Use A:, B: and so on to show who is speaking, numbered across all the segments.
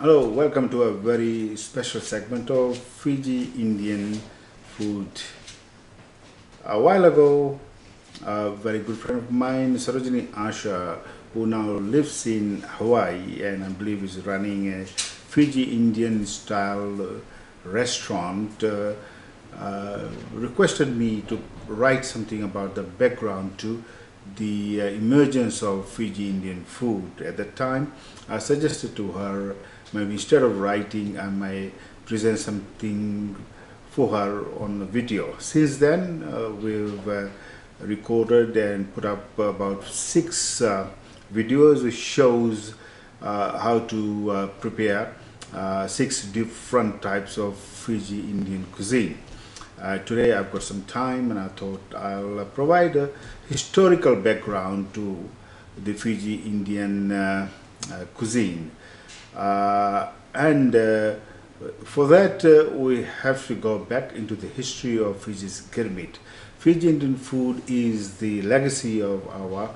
A: Hello, welcome to a very special segment of Fiji Indian food. A while ago, a very good friend of mine, Sarojini Asha, who now lives in Hawaii and I believe is running a Fiji Indian style restaurant, requested me to write something about the background to the emergence of Fiji Indian food. At that time, I suggested to her maybe instead of writing, I might present something for her on a video. Since then, we've recorded and put up about 6 videos which shows how to prepare 6 different types of Fiji Indian cuisine. Today I've got some time and I thought I'll provide a historical background to the Fiji Indian cuisine. For that we have to go back into the history of Fiji's girmit. Fiji Indian food is the legacy of our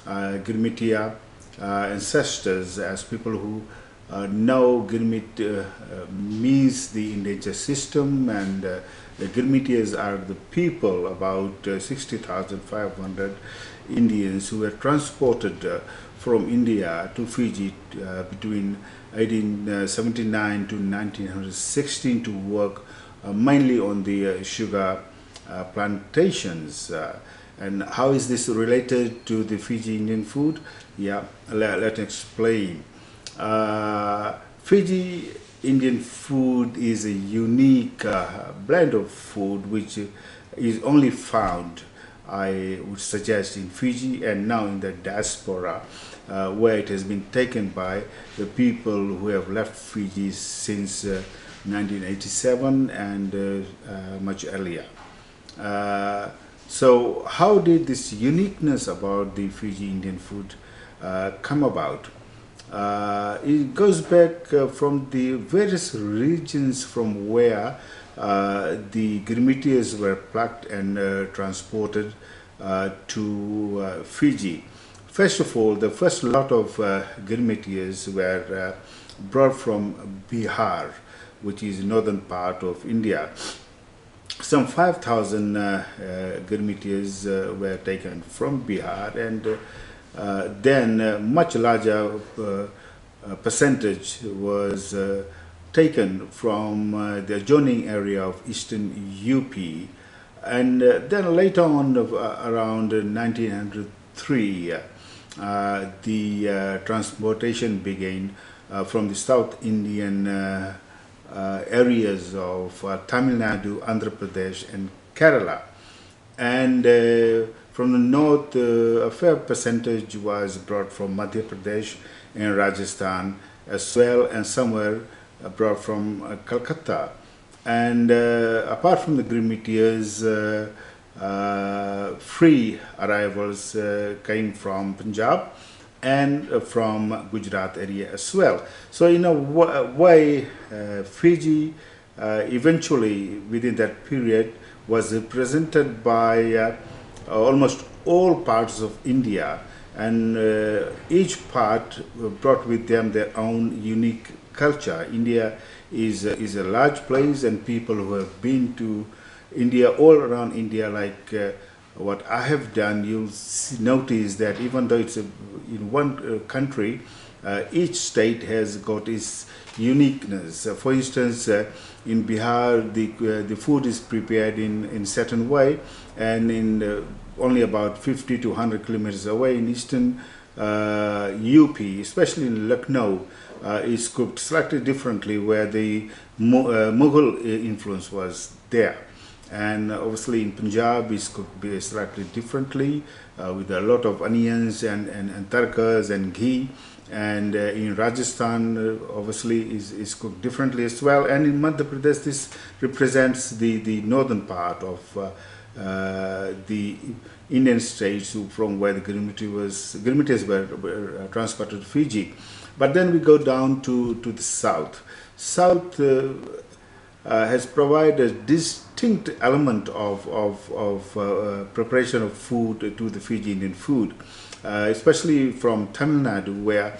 A: girmitiya ancestors, as people who know girmit means the endangered system, and the girmitiyas are the people, about 60,500 Indians who were transported from India to Fiji between 1879 to 1916 to work mainly on the sugar plantations. And how is this related to the Fiji Indian food? Yeah, let me explain. Fiji Indian food is a unique blend of food which is only found, I would suggest, in Fiji and now in the diaspora, where it has been taken by the people who have left Fiji since 1987 and much earlier. So how did this uniqueness about the Fiji Indian food come about? It goes back from the various regions from where the girmitiyas were plucked and transported to Fiji. First of all, the first lot of girmitiyas were brought from Bihar, which is northern part of India. Some 5,000 girmitiyas were taken from Bihar, and then much larger percentage was taken from the adjoining area of eastern UP, and then later on, around 1903, the transportation began from the South Indian areas of Tamil Nadu, Andhra Pradesh and Kerala, and from the north a fair percentage was brought from Madhya Pradesh and Rajasthan as well, and somewhere brought from Calcutta. And apart from the girmitiyas, free arrivals came from Punjab and from Gujarat area as well. So in a way, Fiji eventually within that period was represented by almost all parts of India, and each part brought with them their own unique culture. India is a large place, and people who have been to India, all around India, like what I have done, you'll notice that even though it's in one country, each state has got its uniqueness. For instance, in Bihar, the food is prepared in certain way, and in only about 50 to 100 kilometers away in eastern UP, especially in Lucknow, is cooked slightly differently, where the Mughal influence was there. And obviously in Punjab is cooked slightly differently, with a lot of onions and tarkas and ghee. And in Rajasthan, obviously is cooked differently as well. And in Madhya Pradesh, this represents the northern part of the Indian states from where the girmitiyas were transported to Fiji. But then we go down to the south. South has provided a distinct element of preparation of food to the Fiji Indian food, especially from Tamil Nadu, where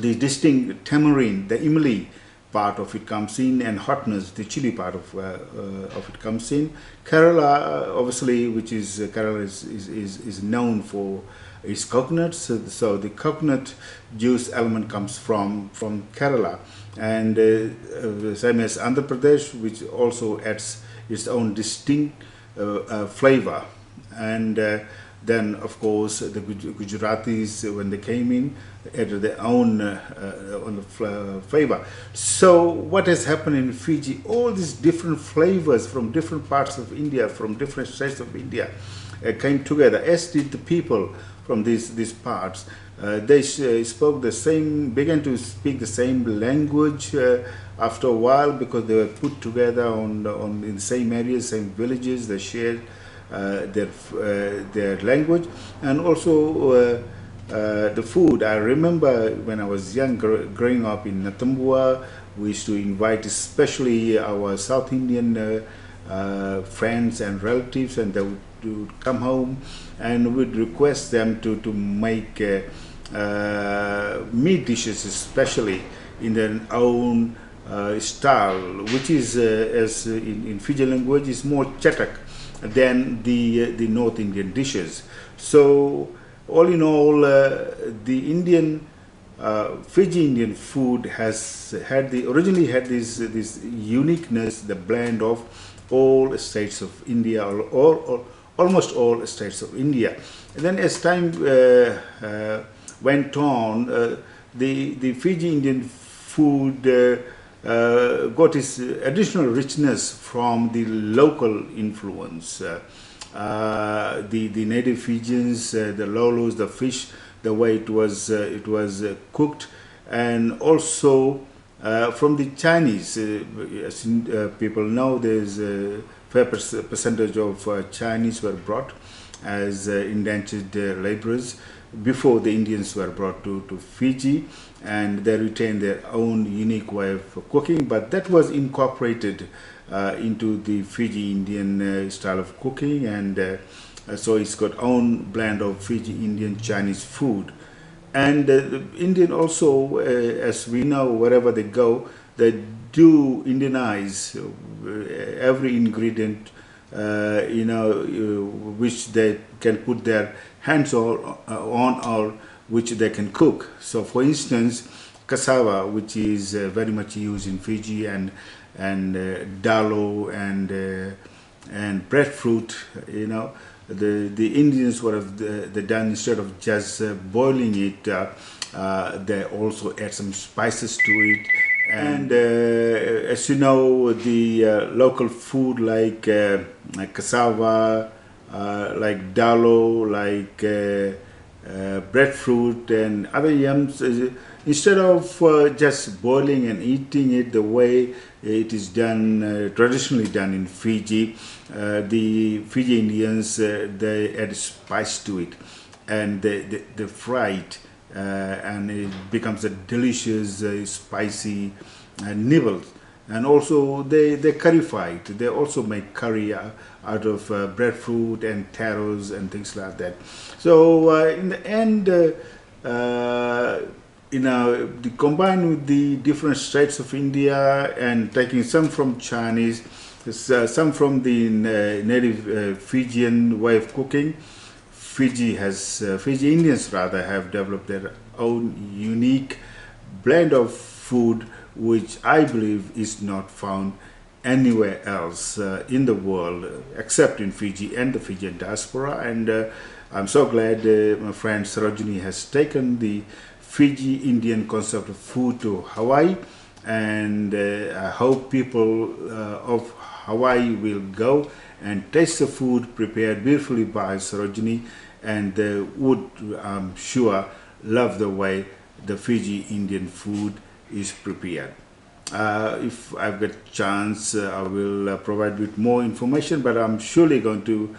A: the distinct tamarind, the imli part of it comes in, and hotness, the chili part of it comes in. Kerala, obviously, which is Kerala is known for its coconuts, so the coconut juice element comes from Kerala, and same as Andhra Pradesh, which also adds its own distinct flavor. And then, of course, the Gujaratis, when they came in, added their own flavor. So what has happened in Fiji, all these different flavors from different parts of India, from different states of India, came together, as did the people from these parts. They spoke the same, began to speak the same language after a while, because they were put together in the same areas, same villages. They shared their language, and also the food. I remember when I was young, growing up in Natambua, we used to invite especially our South Indian friends and relatives, and they would come home, and we'd request them to make meat dishes, especially in their own style, which is, as in Fijian language, is more chatak than the North Indian dishes. So all in all, the Fiji Indian food has originally had this uniqueness, the blend of all states of India, or almost all states of India. And then as time went on, the Fiji Indian food got its additional richness from the local influence. The native Fijians, the lolos, the fish, the way it was cooked, and also from the Chinese. As people know, there's a fair percentage of Chinese were brought as indentured laborers before the Indians were brought to Fiji, and they retained their own unique way of cooking, but that was incorporated into the Fiji Indian style of cooking, and so it's got own blend of Fiji Indian Chinese food. And the Indian also, as we know, wherever they go, they do Indianize every ingredient, which they can put their hands on, or which they can cook. So, for instance, cassava, which is very much used in Fiji, and dalo and breadfruit, the Indians would have they done, instead of just boiling it, they also add some spices to it. And as you know, the local food like cassava, like dalo, like breadfruit and other yams, instead of just boiling and eating it the way it is done, traditionally done in Fiji, the Fiji Indians, they add spice to it, and they fry it, and it becomes a delicious, spicy nibble. And also they curryfy it. They also make curry out of breadfruit and taros and things like that. So in the end, combined with the different states of India, and taking some from Chinese, some from the native Fijian way of cooking, Fiji Indians rather have developed their own unique blend of food, which I believe is not found anywhere else in the world except in Fiji and the Fijian diaspora. And I'm so glad my friend Sarojini has taken the Fiji Indian concept of food to Hawaii, and I hope people of Hawaii will go and taste the food prepared beautifully by Sarojini, and they would, I'm sure, love the way the Fiji Indian food is prepared. If I've got a chance, I will provide with more information, but I'm surely going to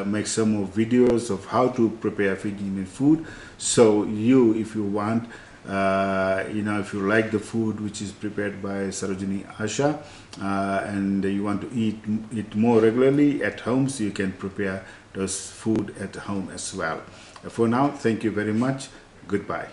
A: make some more videos of how to prepare Fiji Indian food. So you, if you want, if you like the food which is prepared by Sarojini Asha, and you want to eat it more regularly at home, so you can prepare those food at home as well. For now, thank you very much. Goodbye.